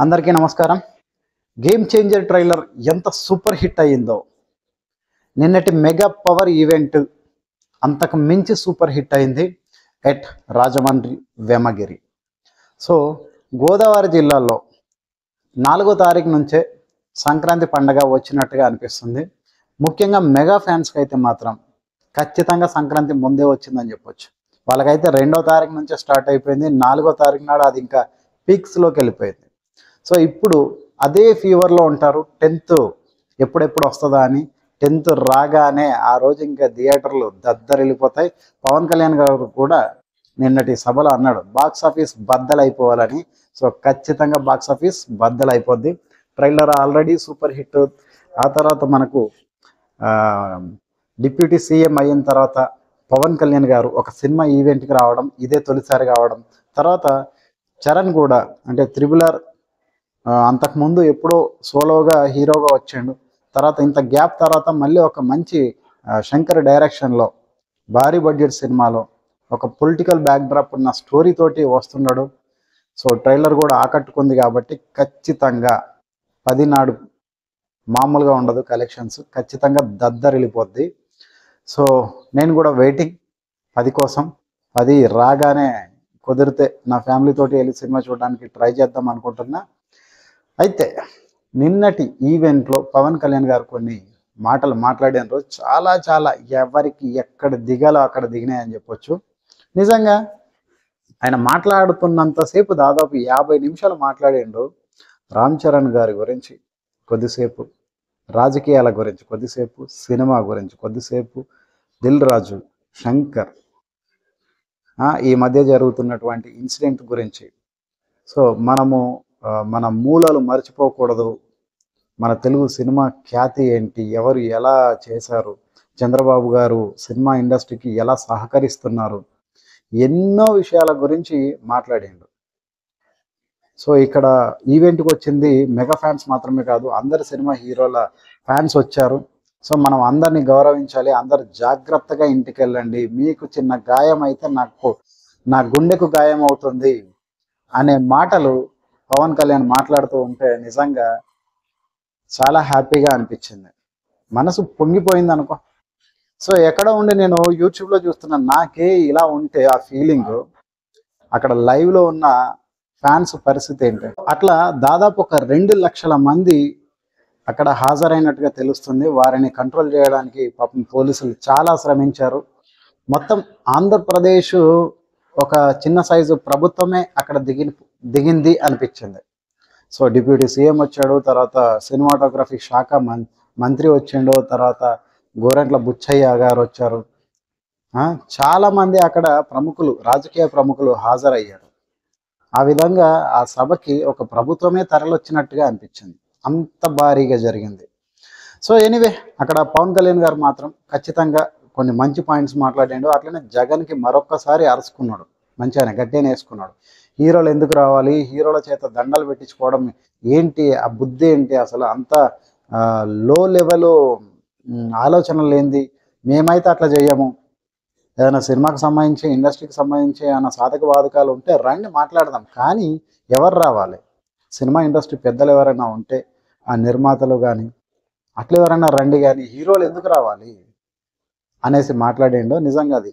అందరికీ నమస్కారం. Game changer trailer ఎంత సూపర్ హిట్ అయ్యిందో, నిన్నటి మెగా పవర్ ఈవెంట్ అంతకు మించి సూపర్ హిట్ అయింది ఎట్ రాజమండ్రి వేమగిరి. సో గోదావరి జిల్లాలో 4వ తారీఖు నుంచే సంక్రాంతి పండగ వచ్చినట్టుగా అనిపిస్తుంది. ముఖ్యంగా మెగా ఫ్యాన్స్కి అయితే మాత్రం ఖచ్చితంగా సంక్రాంతి ముందే వచ్చిందని చెప్పొచ్చు. వాళ్ళకైతే 2వ తారీఖు నుంచే స్టార్ట్ అయిపోయింది. 4వ తారీఖు నాడు అది ఇంకా పీక్స్లోకి వెళ్ళిపోయింది. సో ఇప్పుడు అదే ఫీవర్లో ఉంటారు. 10th ఎప్పుడెప్పుడు వస్తుందా అని. 10th రాగానే ఆ రోజు ఇంకా థియేటర్లు దద్దరిల్లిపోతాయి. పవన్ కళ్యాణ్ గారు కూడా నిన్నటి సభలో అన్నాడు బాక్స్ ఆఫీస్ బద్దలైపోవాలని. సో ఖచ్చితంగా బాక్స్ ఆఫీస్ బద్దలైపోద్ది. Trailer already super hit. ఆ తర్వాత మనకు డిప్యూటీ సీఎం అయిన తర్వాత పవన్ కళ్యాణ్ గారు ఒక సినిమా ఈవెంట్కి రావడం ఇదే తొలిసారి కావడం. తర్వాత చరణ్ కూడా అంటే త్రిబులర్ అంతకుముందు ఎప్పుడో సోలోగా హీరోగా వచ్చాడు. తర్వాత ఇంత గ్యాప్ తర్వాత మళ్ళీ ఒక మంచి శంకర్ డైరెక్షన్లో భారీ బడ్జెట్ సినిమాలో ఒక పొలిటికల్ బ్యాక్డ్రాప్ ఉన్న స్టోరీ తోటి వస్తున్నాడు. సో ట్రైలర్ కూడా ఆకట్టుకుంది కాబట్టి ఖచ్చితంగా 10 నాడు మామూలుగా ఉండదు. కలెక్షన్స్ ఖచ్చితంగా దద్దరిల్లిపోద్ది. సో నేను కూడా వెయిటింగ్ 10 కోసం. 10 రాగానే కుదిరితే నా ఫ్యామిలీ తోటి వెళ్ళి సినిమా చూడడానికి ట్రై చేద్దాం అనుకుంటున్నా. అయితే నిన్నటి ఈవెంట్లో పవన్ కళ్యాణ్ గారు కొన్ని మాటలు మాట్లాడినారు. చాలా ఎవరికి ఎక్కడ దిగాలో అక్కడ దిగినాయని చెప్పొచ్చు. నిజంగా ఆయన మాట్లాడుతున్నంతసేపు దాదాపు 50 నిమిషాలు మాట్లాడిండు. రామ్ చరణ్ గారి గురించి కొద్దిసేపు, రాజకీయాల గురించి కొద్దిసేపు, సినిమా గురించి కొద్దిసేపు, దిల్ రాజు, శంకర్, ఈ మధ్య జరుగుతున్నటువంటి ఇన్సిడెంట్ గురించి. సో మన మూలాలు మర్చిపోకూడదు. మన తెలుగు సినిమా ఖ్యాతి ఏంటి, ఎవరు ఎలా చేశారు, చంద్రబాబు గారు సినిమా ఇండస్ట్రీకి ఎలా సహకరిస్తున్నారు, ఎన్నో విషయాల గురించి మాట్లాడిండు. సో ఇక్కడ ఈవెంట్కి వచ్చింది మెగా ఫ్యాన్స్ మాత్రమే కాదు, అందరు సినిమా హీరోల ఫ్యాన్స్ వచ్చారు. సో మనం అందరినీ గౌరవించాలి. అందరు జాగ్రత్తగా ఇంటికి వెళ్ళండి. మీకు చిన్న గాయం అయితే నా గుండెకు గాయం అవుతుంది అనే మాటలు పవన్ కళ్యాణ్ మాట్లాడుతూ ఉంటే నిజంగా చాలా హ్యాపీగా అనిపించింది. మనసు పొంగిపోయింది అనుకో. సో ఎక్కడ ఉండి నేను యూట్యూబ్లో చూస్తున్నాను. నాకే ఇలా ఉంటే ఆ ఫీలింగ్ అక్కడ లైవ్లో ఉన్న ఫ్యాన్స్ పరిస్థితి ఏంటి. అట్లా దాదాపు ఒక 2 లక్షల మంది అక్కడ హాజరైనట్టుగా తెలుస్తుంది. వారిని కంట్రోల్ చేయడానికి పాపం పోలీసులు చాలా శ్రమించారు. మొత్తం ఆంధ్రప్రదేశ్ ఒక చిన్న సైజు ప్రభుత్వమే అక్కడ దిగింది అనిపించింది. సో డిప్యూటీ సీఎం వచ్చాడు, తర్వాత సినిమాటోగ్రఫీ శాఖ మంత్రి వచ్చిండు, తర్వాత గోరంట్ల బుచ్చయ్య గారు వచ్చారు. చాలామంది అక్కడ ప్రముఖులు, రాజకీయ ప్రముఖులు హాజరయ్యారు. ఆ విధంగా ఆ సభకి ఒక ప్రభుత్వమే తరలొచ్చినట్టుగా అనిపించింది. అంత భారీగా జరిగింది. సో ఎనీవే అక్కడ పవన్ కళ్యాణ్ గారు మాత్రం ఖచ్చితంగా కొన్ని మంచి పాయింట్స్ మాట్లాడాడు. అట్లనే జగన్కి మరొక్కసారి అరుచుకున్నాడు. మంచిగానే గట్టిగానే వేసుకున్నాడు. హీరోలు ఎందుకు రావాలి, హీరోల చేత దండలు పెట్టించుకోవడం ఏంటి, ఆ బుద్ధి ఏంటి, అసలు అంత లో లెవెల్ ఆలోచనలు ఏంది, మేమైతే అట్లా చేయము. ఏదైనా సినిమాకి సంబంధించి, ఇండస్ట్రీకి సంబంధించి ఏమైనా సాధక బాధకాలు ఉంటే రండి మాట్లాడదాం. కానీ ఎవరు రావాలి, సినిమా ఇండస్ట్రీ పెద్దలు ఎవరైనా ఉంటే ఆ నిర్మాతలు కానీ అట్లా ఎవరైనా రండి, కానీ హీరోలు ఎందుకు రావాలి అనేసి మాట్లాడిండు. నిజంగా అది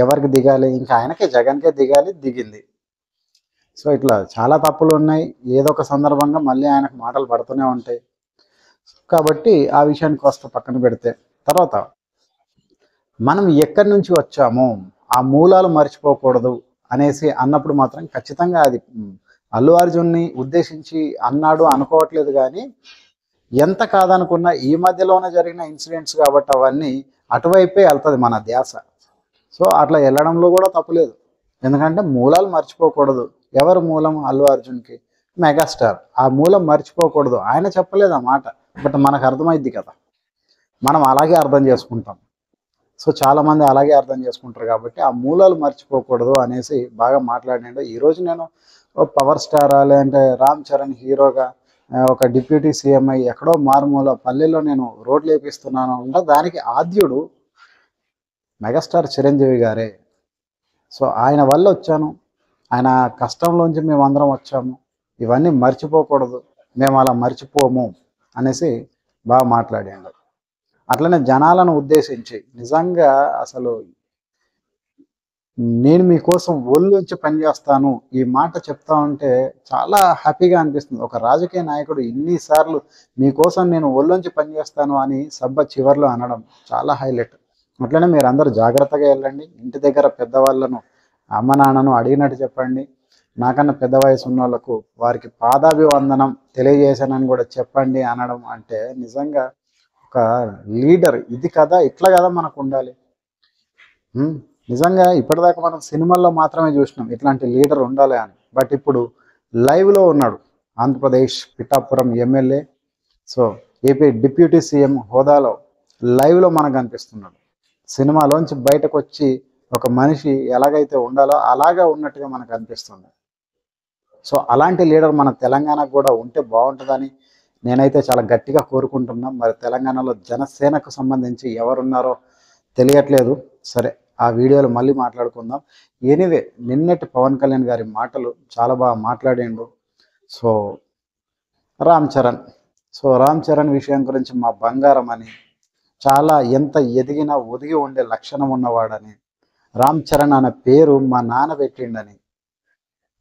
ఎవరికి దిగాలి, ఇంకా ఆయనకే జగన్కే దిగింది. సో ఇట్లా చాలా తప్పులు ఉన్నాయి. ఏదో ఒక సందర్భంగా మళ్ళీ ఆయనకు మాటలు పడుతూనే ఉంటాయి. కాబట్టి ఆ విషయానికి వస్తే పక్కన పెడితే, తర్వాత మనం ఎక్కడి నుంచి వచ్చామో ఆ మూలాలు మర్చిపోకూడదు అనేసి అన్నప్పుడు మాత్రం ఖచ్చితంగా అది అల్లు అర్జున్ని ఉద్దేశించి అన్నాడు అనుకోవట్లేదు. కానీ ఎంత కాదనుకున్నా ఈ మధ్యలోనే జరిగిన ఇన్సిడెంట్స్ కాబట్టి అవన్నీ అటువైపే వెళ్తుంది మన ధ్యాస. సో అట్లా వెళ్ళడంలో కూడా తప్పులేదు. ఎందుకంటే మూలాలు మర్చిపోకూడదు. ఎవరు మూలం? అల్లు అర్జున్కి మెగాస్టార్. ఆ మూలం మర్చిపోకూడదు. ఆయన చెప్పలేదు ఆ మాట, బట్ మనకు అర్థమైద్ది కదా, మనం అలాగే అర్థం చేసుకుంటాం. సో చాలామంది అలాగే అర్థం చేసుకుంటారు. కాబట్టి ఆ మూలాలు మర్చిపోకూడదు అనేసి బాగా మాట్లాడినాడు. ఈరోజు నేను పవర్ స్టారా లేదంటే రామ్ చరణ్ హీరోగా ఒక డిప్యూటీ సీఎం అయ్యి ఎక్కడో మారుమూల పల్లెల్లో నేను రోడ్లు వేపిస్తున్నాను అంటే దానికి ఆద్యుడు మెగాస్టార్ చిరంజీవి గారే. సో ఆయన వల్ల వచ్చాను, ఆయన కష్టంలోంచి మేమందరం వచ్చాము. ఇవన్నీ మర్చిపోకూడదు, మేము అలా మర్చిపోము అనేసి బాగా మాట్లాడాడు. అట్లనే జనాలను ఉద్దేశించి నిజంగా అసలు నేను మీకోసం ఒళ్ళొంచి పనిచేస్తాను ఈ మాట చెప్తా ఉంటే చాలా హ్యాపీగా అనిపిస్తుంది. ఒక రాజకీయ నాయకుడు ఇన్నిసార్లు మీకోసం నేను ఒళ్ళొంచి పనిచేస్తాను అని సభ చివర్లో అనడం చాలా హైలైట్. అట్లనే మీరు అందరూ జాగ్రత్తగా వెళ్ళండి. ఇంటి దగ్గర పెద్దవాళ్ళను, అమ్మ నాన్నను అడిగినట్టు చెప్పండి. నాకన్నా పెద్ద వయసు ఉన్న వాళ్ళకు వారికి పాదాభివందనం తెలియజేశానని కూడా చెప్పండి అనడం అంటే నిజంగా ఒక లీడర్ ఇది కదా, ఇట్లా కదా మనకు ఉండాలి. నిజంగా ఇప్పటిదాకా మనం సినిమాల్లో మాత్రమే చూసినాం ఇట్లాంటి లీడర్ ఉండాలి అని. బట్ ఇప్పుడు లైవ్లో ఉన్నాడు. Andhra Pradesh Pithapuram MLA, so AP deputy CM హోదాలో లైవ్లో మనకు కనిపిస్తున్నాడు. సినిమాలోంచి బయటకు వచ్చి ఒక మనిషి ఎలాగైతే ఉండాలో అలాగా ఉన్నట్టుగా మనకు అనిపిస్తుంది. సో అలాంటి లీడర్ మన తెలంగాణకు కూడా ఉంటే బాగుంటుందని నేనైతే చాలా గట్టిగా కోరుకుంటున్నాం. మరి తెలంగాణలో జనసేనకు సంబంధించి ఎవరున్నారో తెలియట్లేదు. సరే, ఆ వీడియోలో మళ్ళీ మాట్లాడుకుందాం. ఎనీవే, నిన్నటి పవన్ కళ్యాణ్ గారి మాటలు చాలా బాగా మాట్లాడిండు. సో రామ్ చరణ్ విషయం గురించి మా బంగారం అని, చాలా ఎంత ఎదిగినా ఒదిగి ఉండే లక్షణం ఉన్నవాడని, రామ్ చరణ్ అనే పేరు మా నాన్న పెట్టిండని,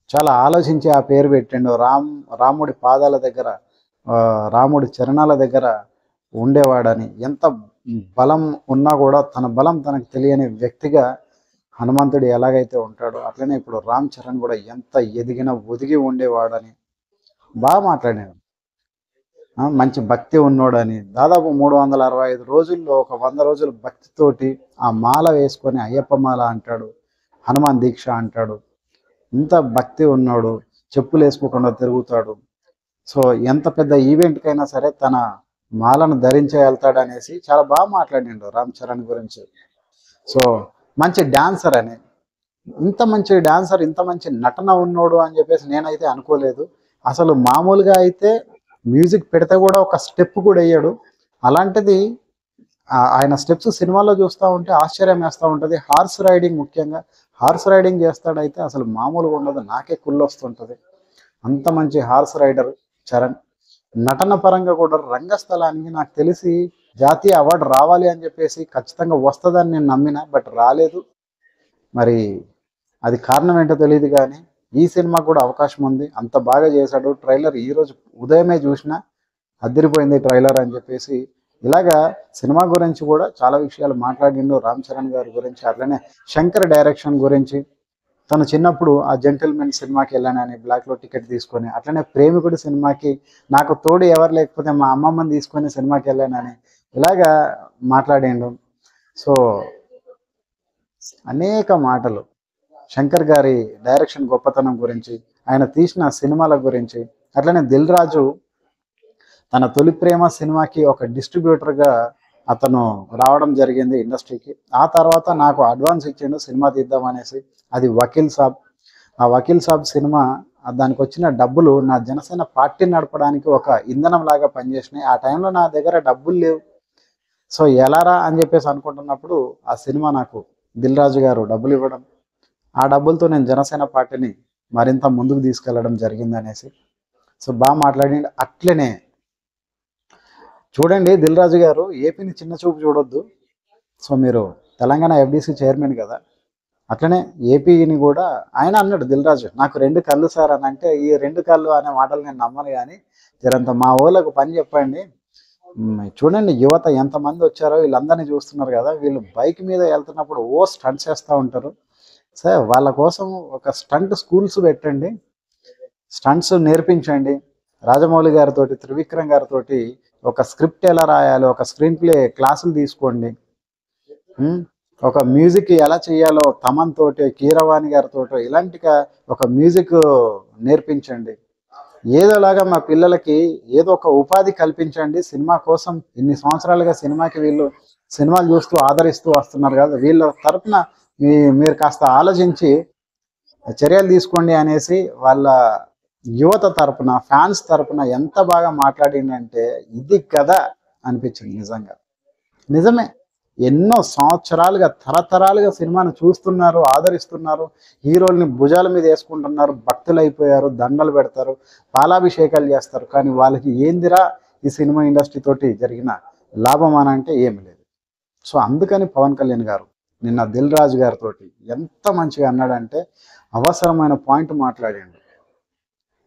చాలా ఆలోచించి ఆ పేరు పెట్టిండు. రాముడి పాదాల దగ్గర, రాముడి చరణాల దగ్గర ఉండేవాడని, ఎంత బలం ఉన్నా కూడా తన బలం తనకు తెలియని వ్యక్తిగా హనుమంతుడు ఎలాగైతే ఉంటాడో అట్లనే ఇప్పుడు రామ్ చరణ్ కూడా ఎంత ఎదిగినా ఒదిగి ఉండేవాడని బాగా మాట్లాడాడు. మంచి భక్తి ఉన్నోడని, దాదాపు 365 రోజుల్లో ఒక 100 రోజులు భక్తితోటి ఆ మాల వేసుకొని అయ్యప్ప మాల అంటాడు, హనుమాన్ దీక్ష అంటాడు. ఇంత భక్తి ఉన్నాడు, చెప్పులు వేసుకోకుండా తిరుగుతాడు. సో ఎంత పెద్ద ఈవెంట్కైనా సరే తన మాలను ధరించే వెళ్తాడు అనేసి చాలా బాగా మాట్లాడిండు రామ్ చరణ్ గురించి. సో మంచి డాన్సర్ అని, ఇంత మంచి డాన్సర్, ఇంత మంచి నటన ఉన్నోడు అని చెప్పేసి నేనైతే అనుకోలేదు. అసలు మామూలుగా అయితే మ్యూజిక్ పెడితే కూడా ఒక స్టెప్ కూడా వేయడు. అలాంటిది ఆయన స్టెప్స్ సినిమాల్లో చూస్తూ ఉంటే ఆశ్చర్యం వేస్తూ ఉంటుంది. హార్స్ రైడింగ్, ముఖ్యంగా హార్స్ రైడింగ్ చేస్తాడైతే అసలు మామూలుగా ఉండదు, నాకే కుళ్ళొస్తుంటుంది. అంత మంచి హార్స్ రైడర్ చరణ్. నటన పరంగా కూడా రంగస్థలానికి నాకు తెలిసి జాతీయ అవార్డు రావాలి అని చెప్పేసి ఖచ్చితంగా వస్తుందని నేను నమ్మిన, బట్ రాలేదు. మరి అది కారణం ఏంటో తెలియదు, కానీ ఈ సినిమా కూడా అవకాశం ఉంది. అంత బాగా చేశాడు. ట్రైలర్ ఈరోజు ఉదయమే చూసిన, అదిరిపోయింది ట్రైలర్ అని చెప్పేసి. ఇలాగా సినిమా గురించి కూడా చాలా విషయాలు మాట్లాడిండు రామ్ చరణ్ గారి గురించి. అట్లనే శంకర్ డైరెక్షన్ గురించి, తను చిన్నప్పుడు ఆ జెంటిల్మెన్ సినిమాకి వెళ్ళానని బ్లాక్లో టికెట్ తీసుకొని, అట్లనే ప్రేమికుడు సినిమాకి నాకు తోడు ఎవరు లేకపోతే మా అమ్మమ్మని తీసుకొని సినిమాకి వెళ్ళానని ఇలాగా మాట్లాడిండు. సో అనేక మాటలు శంకర్ గారి డైరెక్షన్ గొప్పతనం గురించి, ఆయన తీసిన సినిమాల గురించి. అట్లనే దిల్ రాజు తన తొలి ప్రేమ సినిమాకి ఒక డిస్ట్రిబ్యూటర్గా అతను రావడం జరిగింది ఇండస్ట్రీకి. ఆ తర్వాత నాకు అడ్వాన్స్ ఇచ్చిండు సినిమా తీద్దాం అనేసి, అది వకీల్ సాబ్. ఆ వకీల్ సాబ్ సినిమా, దానికి వచ్చిన డబ్బులు నా జనసేన పార్టీ నడపడానికి ఒక ఇంధనం లాగా పనిచేసినాయి. ఆ టైంలో నా దగ్గర డబ్బులు లేవు. సో ఎలారా అని చెప్పేసి అనుకుంటున్నప్పుడు ఆ సినిమా నాకు దిల్ రాజు గారు డబ్బులు ఇవ్వడం, ఆ డబ్బులతో నేను జనసేన పార్టీని మరింత ముందుకు తీసుకెళ్లడం జరిగింది అనేసి. సో బాగా మాట్లాడింది. అట్లనే చూడండి, దిల్ రాజు గారు ఏపీని చిన్న చూపు చూడొద్దు. సో మీరు తెలంగాణ ఎఫ్డిసి చైర్మన్ కదా, అట్లనే ఏపీని కూడా ఆయన అన్నాడు దిల్ రాజు, నాకు 2 కళ్ళు సార్ అని. అంటే ఈ 2 కళ్ళు అనే మాటలు నేను నమ్మను, కానీ జరంత మా ఊళ్ళకు పని చెప్పండి. చూడండి యువత ఎంతమంది వచ్చారో, వీళ్ళందరినీ చూస్తున్నారు కదా, వీళ్ళు బైక్ మీద వెళ్తున్నప్పుడు స్టంట్స్ వేస్తూ ఉంటారు. సార్ వాళ్ళ కోసం ఒక స్టంట్ స్కూల్స్ పెట్టండి, స్టంట్స్ నేర్పించండి. రాజమౌళి గారితో, త్రివిక్రమ్ గారితో ఒక స్క్రిప్ట్ ఎలా రాయాలో, ఒక స్క్రీన్ ప్లే క్లాసులు తీసుకోండి. ఒక మ్యూజిక్ ఎలా చేయాలో తమన్ తోటి, కీరవాణి గారితో ఇలాంటిగా ఒక మ్యూజిక్ నేర్పించండి. ఏదోలాగా మా పిల్లలకి ఏదో ఒక ఉపాధి కల్పించండి. సినిమా కోసం ఇన్ని సంవత్సరాలుగా సినిమాకి వీళ్ళు సినిమాలు చూస్తూ ఆదరిస్తూ వస్తున్నారు కదా, వీళ్ళ తరపున మీరు కాస్త ఆలోచించి చర్యలు తీసుకోండి అనేసి వాళ్ళ యువత తరపున, ఫ్యాన్స్ తరపున ఎంత బాగా మాట్లాడిందంటే ఇది కదా అనిపించింది. నిజంగా నిజమే. ఎన్నో సంవత్సరాలుగా తరతరాలుగా సినిమాను చూస్తున్నారు, ఆదరిస్తున్నారు, హీరోల్ని భుజాల మీద వేసుకుంటున్నారు, భక్తులు అయిపోయారు, దండలు పెడతారు, పాలాభిషేకాలు చేస్తారు. కానీ వాళ్ళకి ఏందిరా ఈ సినిమా ఇండస్ట్రీ తోటి జరిగిన లాభం అని అంటే ఏమి లేదు. సో అందుకని పవన్ కళ్యాణ్ గారు నిన్న దిల్ రాజు గారితో ఎంత మంచిగా అన్నాడంటే, అవసరమైన పాయింట్ మాట్లాడండి.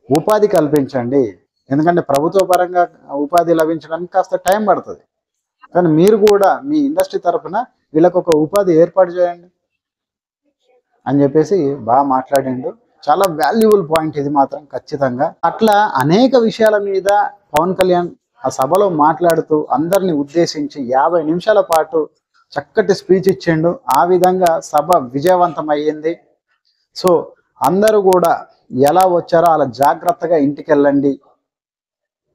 ఉపాధి కల్పించండి, ఎందుకంటే ప్రభుత్వ పరంగా ఉపాధి లభించడానికి కాస్త టైం పడుతుంది. కానీ మీరు కూడా మీ ఇండస్ట్రీ తరఫున వీళ్ళకు ఒక ఉపాధి ఏర్పాటు చేయండి అని చెప్పేసి బాగా మాట్లాడిండు. చాలా వాల్యుబుల్ పాయింట్ ఇది మాత్రం ఖచ్చితంగా. అట్లా అనేక విషయాల మీద పవన్ కళ్యాణ్ ఆ సభలో మాట్లాడుతూ అందరిని ఉద్దేశించి 50 నిమిషాల పాటు చక్కటి స్పీచ్ ఇచ్చిండు. ఆ విధంగా సభ విజయవంతం అయ్యింది. సో అందరూ కూడా ఎలా వచ్చారో అలా జాగ్రత్తగా ఇంటికి వెళ్ళండి,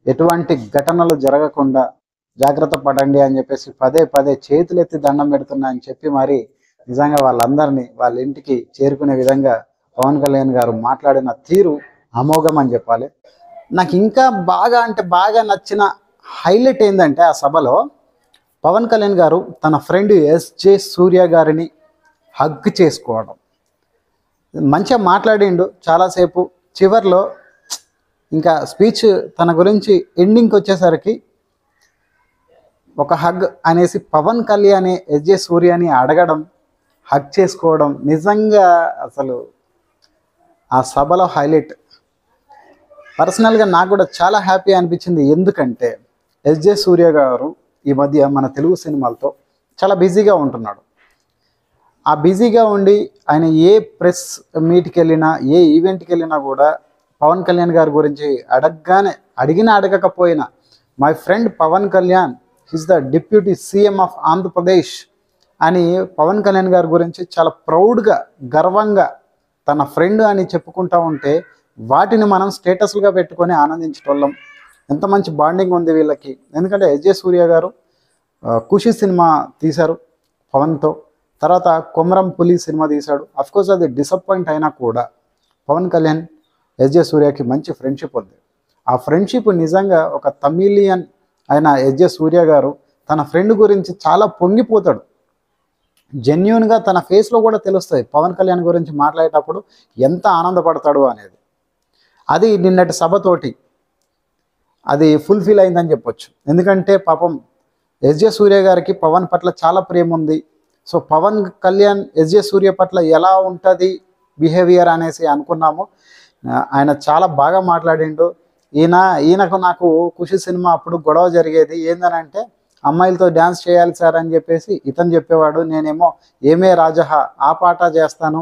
ఎటువంటి ఘటనలు జరగకుండా జాగ్రత్త పడండి అని చెప్పేసి పదే పదే చేతులెత్తి దండం పెడుతున్నా అని చెప్పి మరి నిజంగా వాళ్ళందరినీ వాళ్ళ ఇంటికి చేరుకునే విధంగా పవన్ కళ్యాణ్ గారు మాట్లాడిన తీరు అమోఘం అని చెప్పాలి. నాకు ఇంకా బాగా అంటే బాగా నచ్చిన హైలైట్ ఏంటంటే, ఆ సభలో పవన్ కళ్యాణ్ గారు తన ఫ్రెండ్ ఎస్జే సూర్య గారిని హగ్ చేసుకోవడం, మంచిగా మాట్లాడిండు చాలాసేపు. చివర్లో ఇంకా స్పీచ్ తన గురించి ఎండింగ్కి వచ్చేసరికి ఒక హగ్ అనేసి పవన్ కళ్యాణ్ ఎస్జే సూర్యని అడగడం, హగ్ చేసుకోవడం నిజంగా అసలు ఆ సభలో హైలైట్. పర్సనల్గా నాకు కూడా చాలా హ్యాపీ అనిపించింది. ఎందుకంటే ఎస్జే సూర్య గారు ఈ మధ్య మన తెలుగు సినిమాలతో చాలా బిజీగా ఉంటున్నాడు. ఆ బిజీగా ఉండి ఆయన ఏ ప్రెస్ మీట్కి వెళ్ళినా, ఏ ఈవెంట్కి వెళ్ళినా కూడా పవన్ కళ్యాణ్ గారి గురించి అడిగినా అడగకపోయినా my friend Pawan Kalyan is the deputy CM of Andhra Pradesh అని పవన్ కళ్యాణ్ గారి గురించి చాలా ప్రౌడ్గా, గర్వంగా తన ఫ్రెండ్ అని చెప్పుకుంటా ఉంటే వాటిని మనం స్టేటస్లుగా పెట్టుకొని ఆనందించేటోళ్ళం. ఎంత మంచి బాండింగ్ ఉంది వీళ్ళకి. ఎందుకంటే ఎస్జే సూర్య గారు ఖుషి సినిమా తీశారు పవన్తో, తర్వాత కొమరం పులి సినిమా తీశాడు. అఫ్కోర్స్ అది డిసప్పాయింట్ అయినా కూడా పవన్ కళ్యాణ్ ఎస్జే సూర్యకి మంచి ఫ్రెండ్షిప్ ఉంది. ఆ ఫ్రెండ్షిప్ నిజంగా ఒక తమిళియన్ అయిన ఎస్జే సూర్య గారు తన ఫ్రెండ్ గురించి చాలా పొంగిపోతాడు. జెన్యున్గా తన ఫేస్లో కూడా తెలుస్తుంది పవన్ కళ్యాణ్ గురించి మాట్లాడేటప్పుడు ఎంత ఆనందపడతాడు అనేది. అది నిన్నటి సభతోటి అది ఫుల్ఫిల్ అయిందని చెప్పొచ్చు. ఎందుకంటే పాపం ఎస్జే సూర్య గారికి పవన్ పట్ల చాలా ప్రేమ ఉంది. సో పవన్ కళ్యాణ్ ఎస్జే సూర్య పట్ల ఎలా ఉంటుంది బిహేవియర్ అనేసి అనుకున్నాము. ఆయన చాలా బాగా మాట్లాడిండు. ఈయనకు నాకు ఖుషి సినిమా అప్పుడు గొడవ జరిగేది ఏందనంటే, అమ్మాయిలతో డ్యాన్స్ చేయాలి సార్ అని చెప్పేసి ఇతను చెప్పేవాడు, నేనేమో ఏమే రాజహ ఆ పాట చేస్తాను.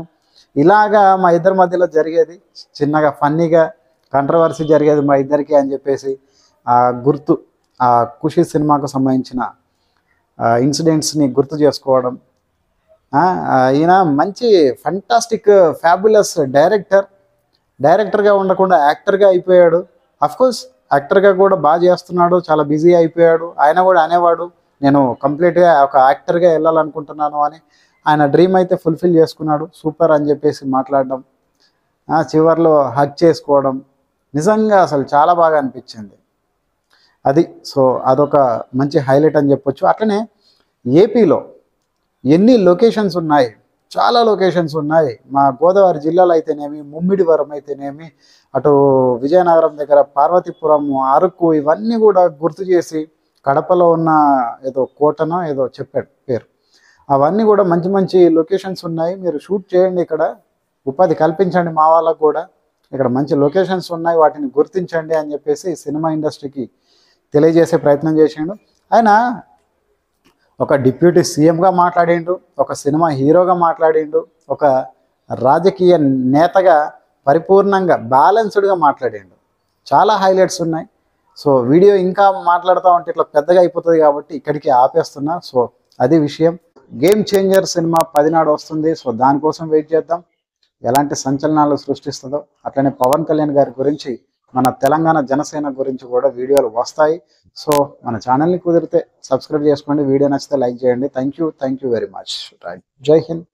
ఇలాగా మా ఇద్దరి మధ్యలో జరిగేది, చిన్నగా ఫన్నీగా కంట్రవర్సీ జరిగేది మా ఇద్దరికి అని చెప్పేసి ఆ ఖుషి సినిమాకు సంబంధించిన ఇన్సిడెంట్స్ని గుర్తు చేసుకోవడం. ఈయన మంచి ఫంటాస్టిక్ ఫ్యాబులస్ డైరెక్టర్గా ఉండకుండా యాక్టర్గా అయిపోయాడు. అఫ్కోర్స్ యాక్టర్గా కూడా బాగా చేస్తున్నాడు, చాలా బిజీ అయిపోయాడు. ఆయన కూడా అనేవాడు, నేను కంప్లీట్గా ఒక యాక్టర్గా వెళ్ళాలనుకుంటున్నాను అని. ఆయన డ్రీమ్ అయితే ఫుల్ఫిల్ చేసుకున్నాడు. సూపర్ అని చెప్పేసి మాట్లాడడం, చివర్లో హగ్ చేసుకోవడం నిజంగా అసలు చాలా బాగా అనిపించింది అది. సో అదొక మంచి హైలైట్ అని చెప్పొచ్చు. అట్లనే ఏపీలో ఎన్ని లొకేషన్స్ ఉన్నాయి, చాలా లొకేషన్స్ ఉన్నాయి. మా గోదావరి జిల్లాలో అయితేనేమి, ముమ్మిడివరం అయితేనేమి, అటు విజయనగరం దగ్గర పార్వతీపురం, అరకు, ఇవన్నీ కూడా గుర్తు చేసి, కడపలో ఉన్న ఏదో కోటనో ఏదో చెప్పాడు పేరు, అవన్నీ కూడా మంచి మంచి లొకేషన్స్ ఉన్నాయి. మీరు షూట్ చేయండి, ఇక్కడ ఉపాధి కల్పించండి మా వాళ్ళకు కూడా, ఇక్కడ మంచి లొకేషన్స్ ఉన్నాయి, వాటిని గుర్తించండి అని చెప్పేసి సినిమా ఇండస్ట్రీకి తెలియజేసే ప్రయత్నం చేసిండు. ఆయన ఒక డిప్యూటీ సీఎంగా మాట్లాడిండు, ఒక సినిమా హీరోగా మాట్లాడిండు, ఒక రాజకీయ నేతగా పరిపూర్ణంగా బ్యాలెన్స్డ్గా మాట్లాడిండు. చాలా హైలైట్స్ ఉన్నాయి. సో వీడియో ఇంకా మాట్లాడుతూ ఉంటే ఇట్లా పెద్దగా అయిపోతుంది కాబట్టి ఇక్కడికి ఆపేస్తున్నా. సో అది విషయం. గేమ్ చేంజర్ సినిమా 10 నాడు వస్తుంది. సో దానికోసం వెయిట్ చేద్దాం, ఎలాంటి సంచలనాలు సృష్టిస్తుందో. అట్లనే పవన్ కళ్యాణ్ గారి గురించి, మన తెలంగాణ జనసేన గురించి కూడా వీడియోలు వస్తాయి. సో మన ఛానల్ని కుదిరితే సబ్స్క్రైబ్ చేసుకోండి, వీడియో నచ్చితే లైక్ చేయండి. Thank you very much. Right, జై హింద్.